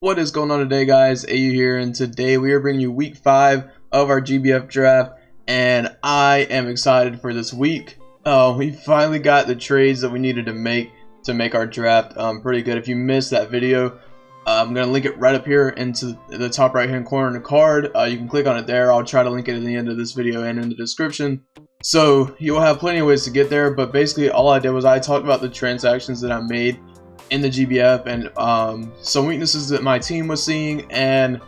What is going on today, guys? AU here, and today we are bringing you week 5 of our GBF draft, and I am excited for this week. We finally got the trades that we needed to make our draft pretty good. If you missed that video, I'm going to link it right up here into the top right hand corner in the card. You can click on it there. I'll try to link it at the end of this video and in the description. So you'll have plenty of ways to get there, but basically all I did was I talked about the transactions that I made in the GBF and some weaknesses that my team was seeing, and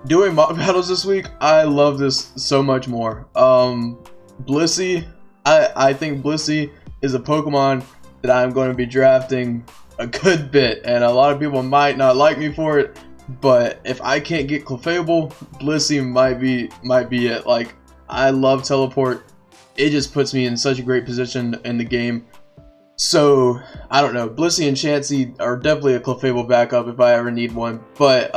doing mock battles this week, I love this so much more. Blissey, I think Blissey is a Pokemon that I'm going to be drafting a good bit, and a lot of people might not like me for it, but if I can't get Clefable, Blissey might be it. Like, I love Teleport. It just puts me in such a great position in the game. So I don't know, Blissey and Chansey are definitely a Clefable backup if I ever need one. But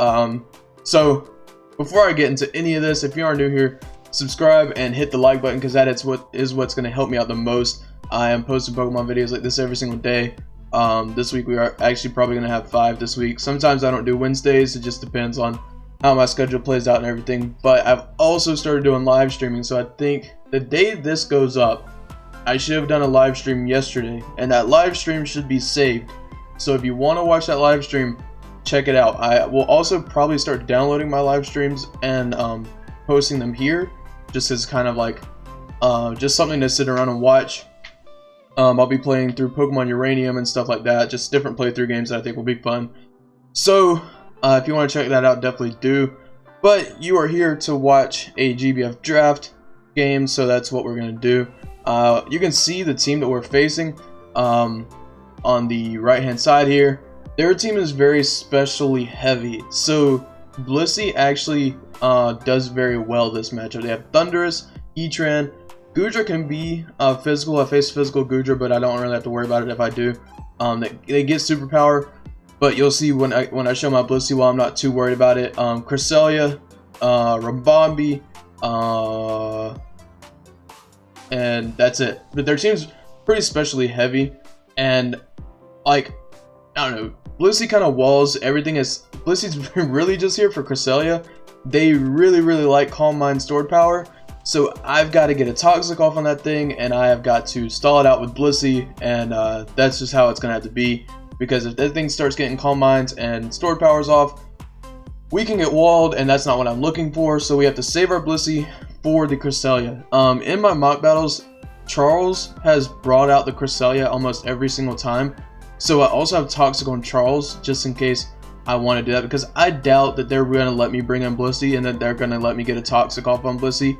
so before I get into any of this, if you are new here, subscribe and hit the like button, because that is what's going to help me out the most. I am posting Pokemon videos like this every single day. This week we are actually probably going to have 5 this week. Sometimes I don't do Wednesdays, it just depends on how my schedule plays out and everything. But I've also started doing live streaming, so I think the day this goes up, I should have done a live stream yesterday, and that live stream should be saved. So if you want to watch that live stream, check it out. I will also probably start downloading my live streams and posting them here, just as kind of like just something to sit around and watch. I'll be playing through Pokemon Uranium and stuff like that, just different playthrough games that I think will be fun. So if you want to check that out, definitely do. But you are here to watch a GBF draft game, so that's what we're going to do. You can see the team that we're facing on the right hand side here. Their team is very specially heavy, so Blissey actually does very well this matchup. They have Thundurus, Heatran. Goodra can be physical. I face physical Goodra, but I don't really have to worry about it if I do. They get superpower, but you'll see when I show my Blissey, while I'm not too worried about it. Cresselia, Ribombee, and that's it. But their team's pretty specially heavy, and like, I don't know, Blissey kind of walls everything. Blissey's really just here for Cresselia. They really like Calm Mind stored power, so I've got to get a Toxic off on that thing, and I have got to stall it out with Blissey, and that's just how it's gonna have to be, because if that thing starts getting Calm Minds and stored powers off, we can get walled, and that's not what I'm looking for. So we have to save our Blissey for the Cresselia. In my mock battles, Charles has brought out the Cresselia almost every single time, so I also have Toxic on Charles just in case I want to do that, because I doubt that they're going to let me bring in Blissey and that they're going to let me get a Toxic off on Blissey.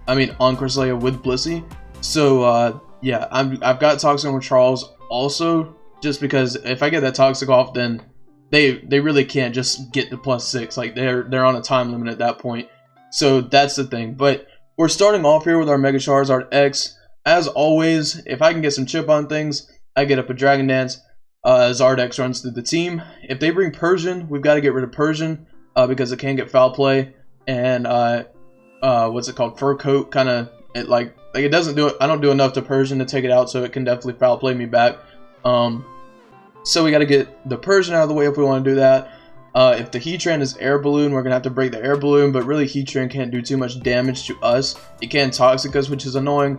I mean, on Cresselia with Blissey. So yeah, I've got Toxic on Charles also, just because if I get that Toxic off, then they really can't just get the +6. Like, they're on a time limit at that point. So that's the thing. But we're starting off here with our Mega Charizard X. As always, if I can get some chip on things, I get up a Dragon Dance. Zardex runs through the team. If they bring Persian, we've got to get rid of Persian because it can get foul play. And what's it called? Fur Coat kind of it doesn't do it. I don't do enough to Persian to take it out, so it can definitely foul play me back. So we got to get the Persian out of the way if we want to do that. If the Heatran is Air Balloon, we're going to have to break the Air Balloon, but really Heatran can't do too much damage to us. It can Toxic us, which is annoying,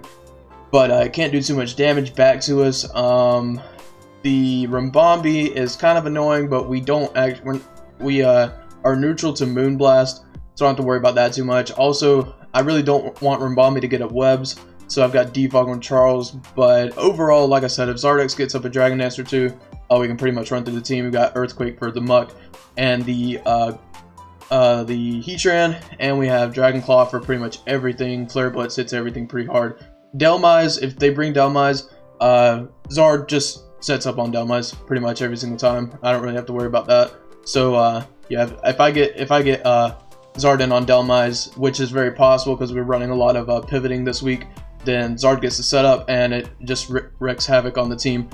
but it can't do too much damage back to us. The Ribombee is kind of annoying, but we are neutral to Moonblast, so I don't have to worry about that too much. Also, I really don't want Ribombee to get up webs, so I've got Defog on Charles. But overall, like I said, if Zardex gets up a Dragon Dance or 2, we can pretty much run through the team. We've got Earthquake for the Muck, and the Heatran, and we have Dragon Claw for pretty much everything. Flare Blitz hits everything pretty hard. Delmise, if they bring Delmise, Zard just sets up on Delmise pretty much every single time. I don't really have to worry about that. So yeah, if I get Zard in on Delmise, which is very possible because we're running a lot of pivoting this week, then Zard gets the setup and it just wreaks havoc on the team.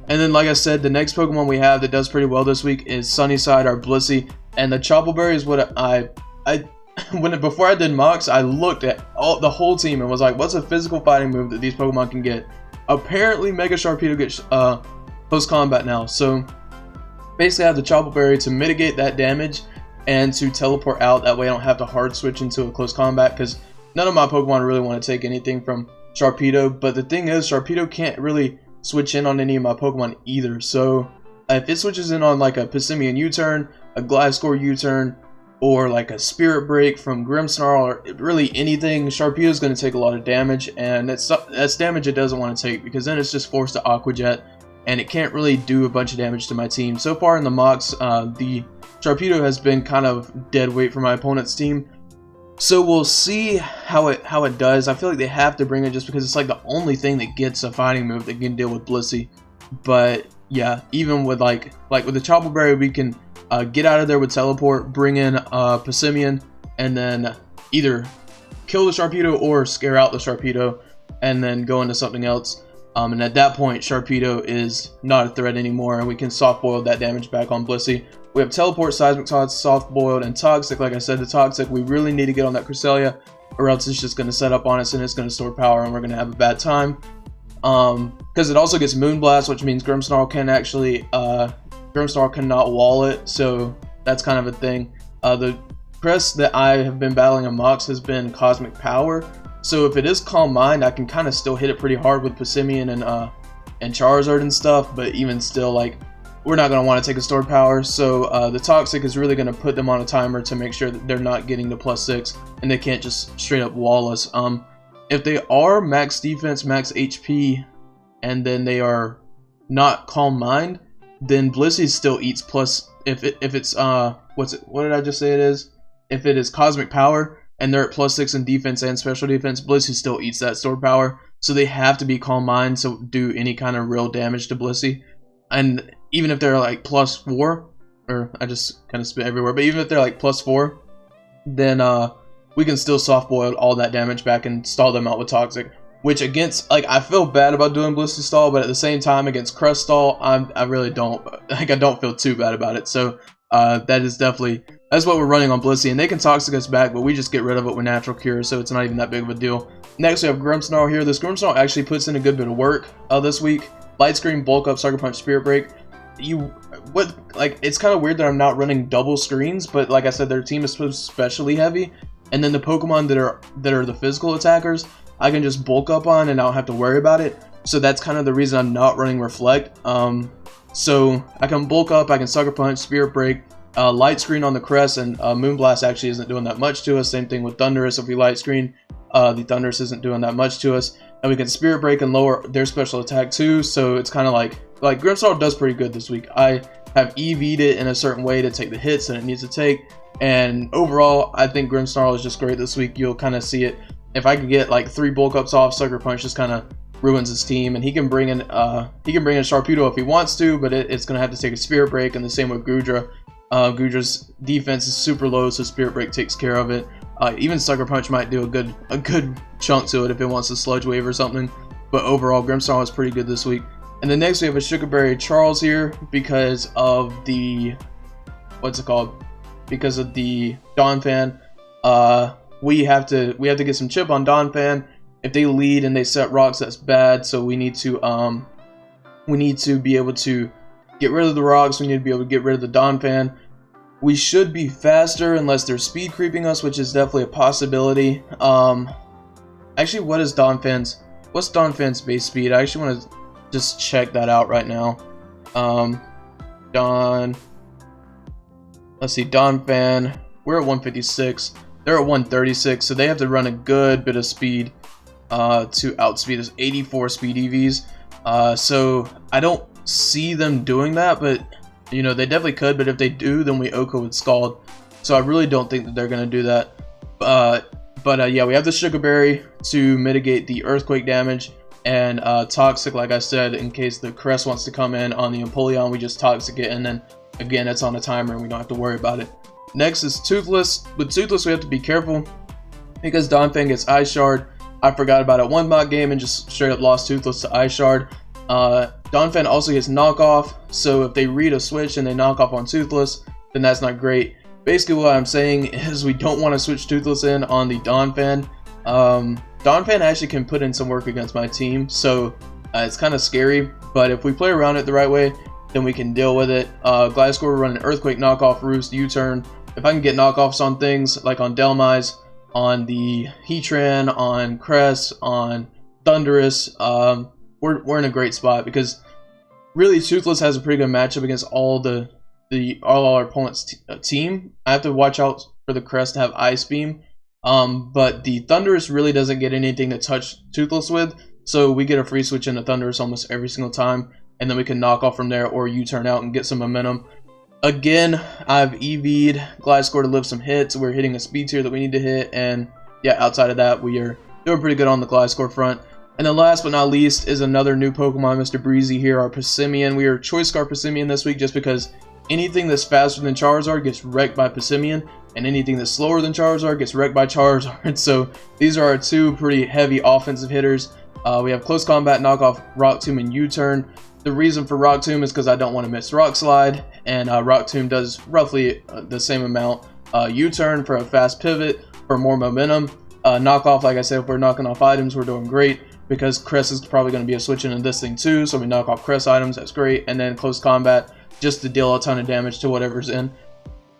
And then, like I said, the next Pokemon we have that does pretty well this week is Sunnyside, our Blissey. And the Chople Berry is what before I did mocks, I looked at the whole team and was like, what's a physical fighting move that these Pokemon can get? Apparently, Mega Sharpedo gets post combat now. So Basically I have the Chopple Berry to mitigate that damage and to teleport out. That way I don't have to hard switch into a close combat, because none of my Pokemon really want to take anything from Sharpedo. But the thing is, Sharpedo can't really switch in on any of my Pokemon either. So if it switches in on like a Passimian U-turn, a Gliscor U-turn, or like a Spirit Break from Grimmsnarl, or really anything, Sharpedo's going to take a lot of damage, and that's damage it doesn't want to take, because then it's just forced to Aqua Jet, and it can't really do a bunch of damage to my team. So far in the mocks, the Sharpedo has been kind of dead weight for my opponent's team. So we'll see how it does. I feel like they have to bring it just because it's like the only thing that gets a fighting move that can deal with Blissey. But yeah, even with like with the Chopple Berry, we can get out of there with teleport, bring in Passimian, and then either kill the Sharpedo or scare out the Sharpedo, and then go into something else. And at that point, Sharpedo is not a threat anymore, and we can soft boil that damage back on Blissey. We have Teleport, Seismic Toss, Soft Boiled, and Toxic. Like I said, the Toxic, we really need to get on that Cresselia, or else it's just going to set up on us and it's going to store power, and we're going to have a bad time. Because it also gets Moonblast, which means Grimmsnarl can actually, Grimmsnarl cannot wall it, so that's kind of a thing. The crest that I have been battling in mocks has been Cosmic Power. So if it is Calm Mind, I can kind of still hit it pretty hard with Passimian and Charizard and stuff, but even still, like, we're not going to want to take a stored power. So the Toxic is really going to put them on a timer to make sure that they're not getting to +6, and they can't just straight up wall us. If they are max defense, max HP, and then they are not Calm Mind, then Blissey still eats plus, if it's what did I just say it is? If it is Cosmic Power, and they're at +6 in defense and special defense, Blissey still eats that stored power. So they have to be Calm Mind to do any kind of real damage to Blissey. And even if they're like +4, or I just kind of spit everywhere, but even if they're like +4, then we can still soft boil all that damage back and stall them out with Toxic. Which against, like, I feel bad about doing Blissey stall, but at the same time against Crest stall, I really don't, like, I don't feel too bad about it. So that is definitely, that's what we're running on Blissey, and they can Toxic us back, but we just get rid of it with Natural Cure, so it's not even that big of a deal. Next we have Grimmsnarl here. This Grimmsnarl actually puts in a good bit of work this week. Light Screen, Bulk Up, Sucker Punch, Spirit Break. It's kind of weird that I'm not running double screens, but like I said, their team is especially heavy, and then the Pokemon that are the physical attackers, I can just bulk up on and I don't have to worry about it. So that's kind of the reason I'm not running Reflect. So I can bulk up, I can Sucker Punch, Spirit Break, Light Screen on the Crest, and Moonblast actually isn't doing that much to us. Same thing with Thundurus. If we Light Screen, the Thundurus isn't doing that much to us. And we can Spirit Break and lower their special attack too. So it's kind of like Grimmsnarl does pretty good this week. I have EV'd it in a certain way to take the hits that it needs to take. And overall, I think Grimmsnarl is just great this week. You'll kind of see it. If I could get like 3 bulk ups off, Sucker Punch just kind of ruins his team, and he can bring in Sharpedo if he wants to, but it's gonna have to take a Spirit Break, and the same with Goodra. Goodra's defense is super low, so Spirit Break takes care of it. Even Sucker Punch might do a good chunk to it if it wants to Sludge Wave or something. But overall, Grimmsnarl is pretty good this week. And then next we have a Sugar Berry Charles here because of the because of the Donphan. We have to get some chip on Donphan. If they lead and they set rocks, that's bad. So we need to be able to get rid of the rocks. We need to be able to get rid of the Donphan. We should be faster unless they're speed creeping us, which is definitely a possibility. Actually, what's Donphan's base speed? I actually want to just check that out right now. Let's see, Donphan. We're at 156. They're at 136, so they have to run a good bit of speed to outspeed us. 84 speed EVs. So I don't see them doing that, but you know, they definitely could. But if they do, then we OHKO with Scald. So I really don't think that they're gonna do that. Yeah, we have the Sugar Berry to mitigate the earthquake damage, and Toxic, like I said, in case the Crest wants to come in on the Empoleon, we just Toxic it, and then again it's on a timer and we don't have to worry about it. Next is Toothless. With Toothless we have to be careful because Donphan gets Ice Shard. I forgot about it one mock game and just straight up lost Toothless to Ice Shard. Donphan also gets Knockoff, so if they read a switch and they knock off on Toothless, then that's not great. Basically what I'm saying is we don't want to switch Toothless in on the Donphan. Donphan actually can put in some work against my team, so it's kind of scary, but if we play around it the right way, then we can deal with it. Gliscor, we're running Earthquake, Knockoff, Roost, U-Turn. If I can get knockoffs on things like on Delmise, on the Heatran, on Crest, on Thundurus, we're in a great spot because really Toothless has a pretty good matchup against all our opponent's team. I have to watch out for the Crest to have Ice Beam, but the Thundurus really doesn't get anything to touch Toothless with, so we get a free switch into Thundurus almost every single time, and then we can knock off from there or U-turn out and get some momentum. Again, I've EV'd Gliscor to live some hits. We're hitting a speed tier that we need to hit, and yeah, outside of that, we are doing pretty good on the Gliscor front. And then last but not least is another new Pokemon, Mr. Breezy here, our Passimian. We are Choice Scar Passimian this week just because anything that's faster than Charizard gets wrecked by Passimian, and anything that's slower than Charizard gets wrecked by Charizard. So these are our two pretty heavy offensive hitters. We have Close Combat, Knockoff, Rock Tomb, and U-Turn. The reason for Rock Tomb is because I don't want to miss Rock Slide, and Rock Tomb does roughly the same amount. U-Turn for a fast pivot, for more momentum. Knockoff, like I said, if we're knocking off items, we're doing great, because Crest is probably going to be a switch into this thing too, so we knock off Crest items, that's great. And then Close Combat, just to deal a ton of damage to whatever's in.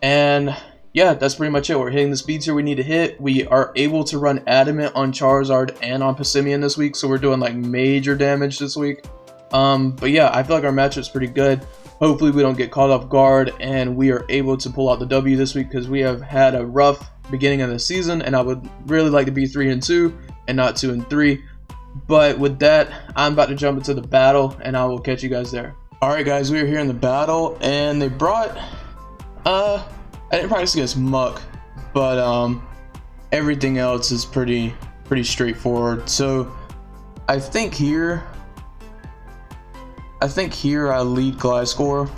And yeah, that's pretty much it. We're hitting the speed tier we need to hit. We are able to run Adamant on Charizard and on Passimian this week, so we're doing like major damage this week. But yeah, I feel like our matchup's pretty good. Hopefully we don't get caught off guard and we are able to pull out the W this week, because we have had a rough beginning of the season and I would really like to be 3-2 and not 2-3. But with that, I'm about to jump into the battle and I will catch you guys there. Alright guys, we are here in the battle and they brought I didn't practice against Muck, but everything else is pretty straightforward. So I think here I lead Gliscor.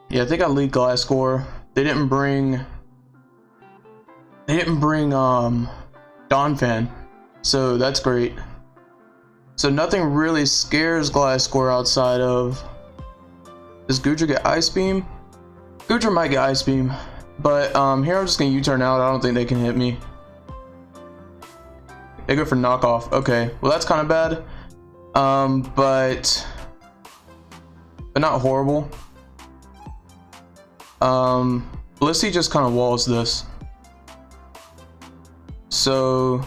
Yeah, I think I lead Gliscor. They didn't bring Donphan, so that's great. So nothing really scares Gliscor outside of, does Goodra get Ice Beam? Goodra might get Ice Beam, but here I'm just gonna U-turn out. I don't think they can hit me. They go for knockoff. Okay, well that's kind of bad, but not horrible. Blissey just kind of walls this, so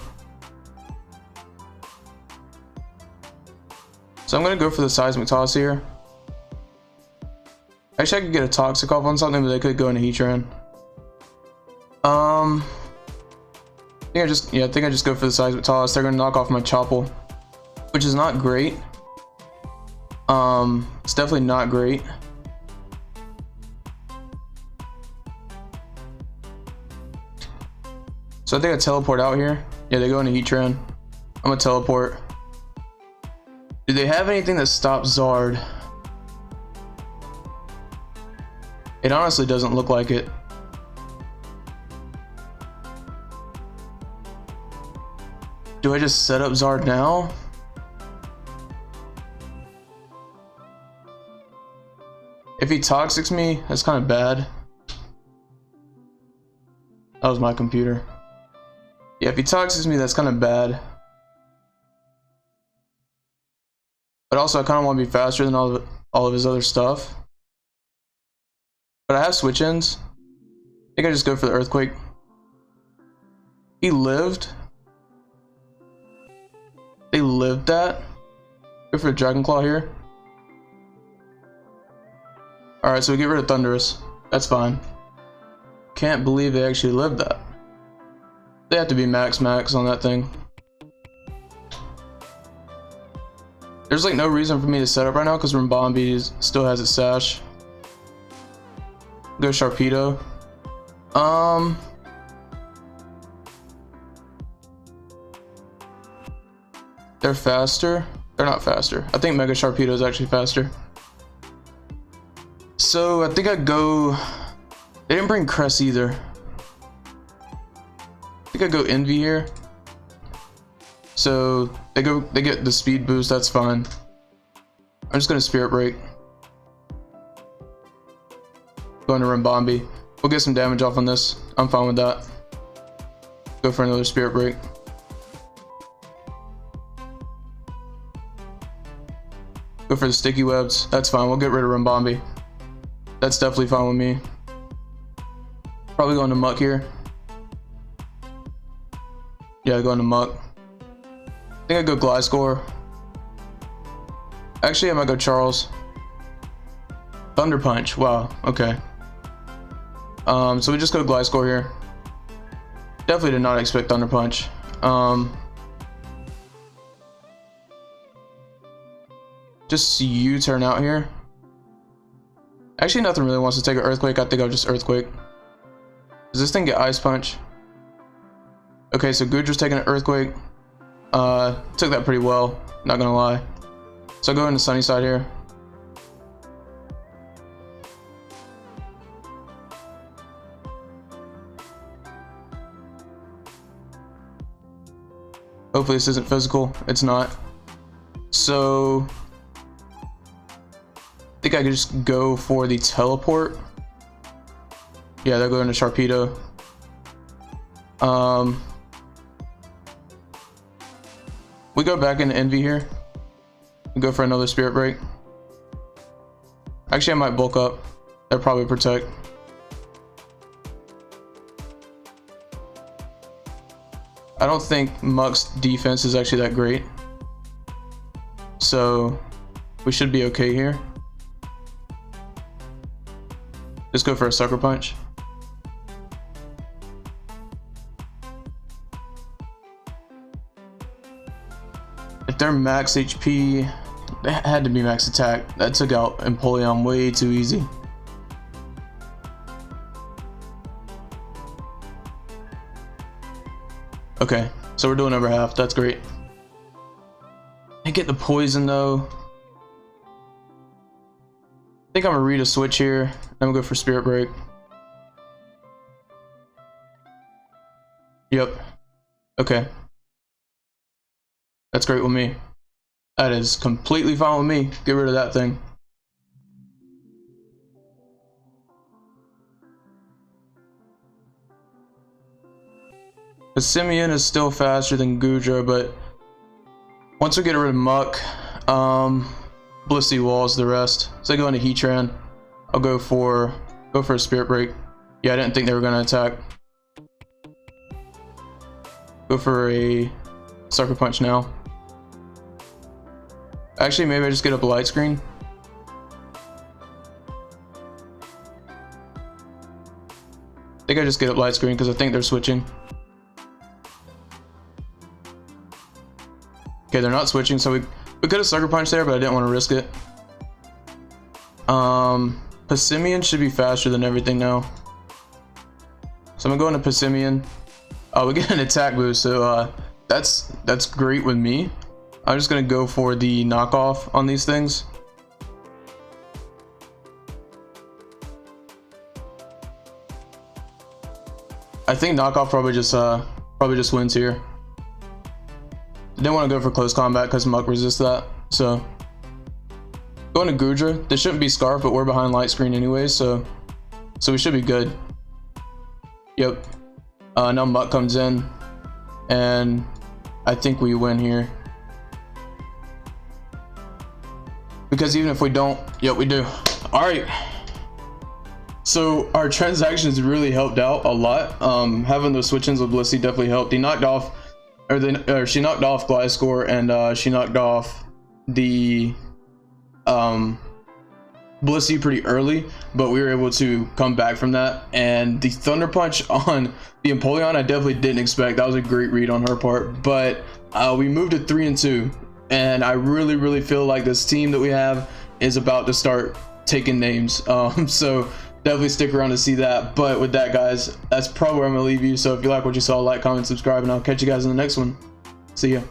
I'm gonna go for the Seismic Toss here. Actually, I could get a Toxic off on something, but they could go into Heatran. I think I just go for the Seismic Toss. They're gonna knock off my Chople, which is not great. It's definitely not great. So I think I teleport out here. Yeah, they go into Heatran. I'm gonna teleport. Do they have anything that stops Zard? It honestly doesn't look like it. Do I just set up Zard now? If he Toxics me, that's kind of bad. That was my computer. Yeah, if he Toxics me, that's kind of bad. But also, I kind of want to be faster than all of his other stuff. But I have switch-ins. I think I just go for the Earthquake. He lived. They lived that. Go for a Dragon Claw here. Alright, so we get rid of Thundurus. That's fine. Can't believe they actually lived that. They have to be max on that thing. There's like no reason for me to set up right now because Rimbombi still has its sash. Go Sharpedo. They're faster. They're not faster. I think Mega Sharpedo is actually faster. So I think I go. They didn't bring Crest either. I think I go Envy here. So they get the speed boost. That's fine. I'm just gonna Spirit Break. Going to Rimbombi. We'll get some damage off on this. I'm fine with that. Go for another Spirit Break. Go for the sticky webs. That's fine. We'll get rid of Rimbombi. That's definitely fine with me. Probably going to Muck here. Yeah, going to Muck. I think I go Gliscor. Actually, I might go Charles. Thunder Punch. Wow. Okay. So we just go Gliscor here. Definitely did not expect Thunder Punch. Just U-turn out here. Actually, nothing really wants to take an Earthquake. I think I'll just Earthquake. Does this thing get Ice Punch? Okay, so Goodra's taking an Earthquake. Took that pretty well, not gonna lie. So I'll go into Sunny Side here. Hopefully this isn't physical. It's not. So I think I could just go for the teleport. Yeah, they'll go into Sharpedo. We go back into Envy here. We go for another Spirit Break. Actually, I might bulk up. That'll probably protect. I don't think Muck's defense is actually that great. So we should be okay here. Just go for a Sucker Punch. If they're max HP, they had to be max attack. That took out Empoleon way too easy. Okay, so we're doing over half. That's great. I get the poison though. I think I'm gonna read a switch here. I'm gonna go for Spirit Break. Yep. Okay. That's great with me. That is completely fine with me. Get rid of that thing. Simeon is still faster than Goodra, but once we get rid of Muck, Blissey walls the rest. So I go into Heatran. I'll go for a Spirit Break. Yeah, I didn't think they were gonna attack. Go for a Sucker Punch now. Actually, maybe I just get up a Light Screen. I think I just get up Light Screen because I think they're switching. Okay, they're not switching, so we could have Sucker Punch there, but I didn't want to risk it. Passimian should be faster than everything now. So I'm gonna go into Passimian. We get an attack boost, so that's great with me. I'm just gonna go for the knockoff on these things. I think knockoff probably just wins here. Didn't want to go for close combat because Muck resists that. So going to Goodra. This shouldn't be Scarf, but we're behind Light Screen anyway, so we should be good. Yep. Now Muck comes in, and I think we win here. Because even if we don't, yep, we do. All right. So our transactions really helped out a lot. Having those switch-ins with Blissey definitely helped. He knocked off, she knocked off Gliscor, and she knocked off the Blissey pretty early, but we were able to come back from that. And the Thunder Punch on the Empoleon, I definitely didn't expect. That was a great read on her part, but we moved to 3-2, and I really feel like this team that we have is about to start taking names. So definitely stick around to see that. But with that, guys, that's probably where I'm gonna leave you. So if you like what you saw, like, comment, subscribe, and I'll catch you guys in the next one. See ya.